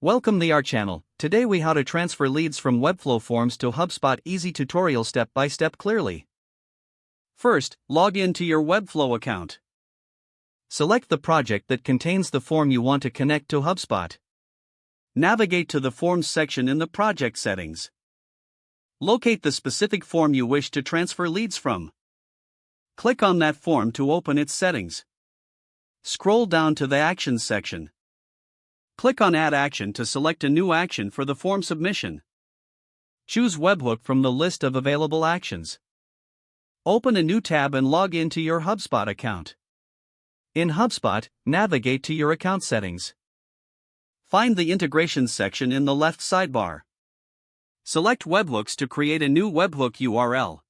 Welcome to our channel. Today we how to transfer leads from Webflow forms to HubSpot. Easy tutorial step by step clearly. First, log in to your Webflow account. Select the project that contains the form you want to connect to HubSpot. Navigate to the Forms section in the project settings. Locate the specific form you wish to transfer leads from. Click on that form to open its settings. Scroll down to the Actions section. Click on Add Action to select a new action for the form submission. Choose Webhook from the list of available actions. Open a new tab and log into your HubSpot account. In HubSpot, navigate to your account settings. Find the Integrations section in the left sidebar. Select Webhooks to create a new webhook URL.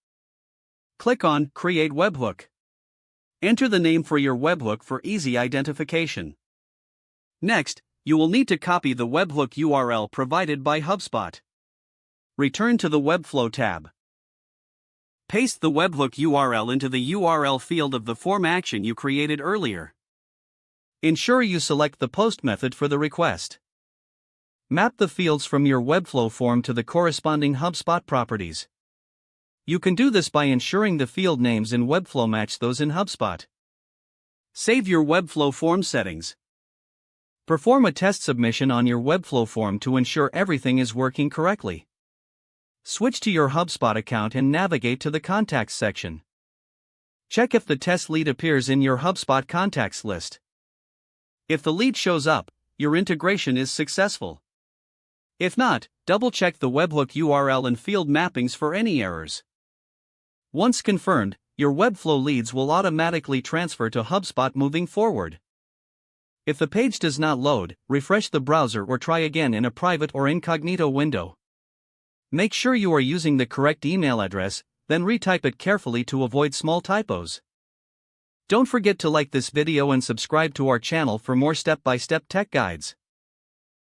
Click on Create Webhook. Enter the name for your webhook for easy identification. Next, you will need to copy the webhook URL provided by HubSpot. Return to the Webflow tab. Paste the webhook URL into the URL field of the form action you created earlier. Ensure you select the post method for the request. Map the fields from your Webflow form to the corresponding HubSpot properties. You can do this by ensuring the field names in Webflow match those in HubSpot. Save your Webflow form settings. Perform a test submission on your Webflow form to ensure everything is working correctly. Switch to your HubSpot account and navigate to the Contacts section. Check if the test lead appears in your HubSpot contacts list. If the lead shows up, your integration is successful. If not, double-check the webhook URL and field mappings for any errors. Once confirmed, your Webflow leads will automatically transfer to HubSpot moving forward. If the page does not load, refresh the browser or try again in a private or incognito window. Make sure you are using the correct email address, then retype it carefully to avoid small typos. Don't forget to like this video and subscribe to our channel for more step-by-step tech guides.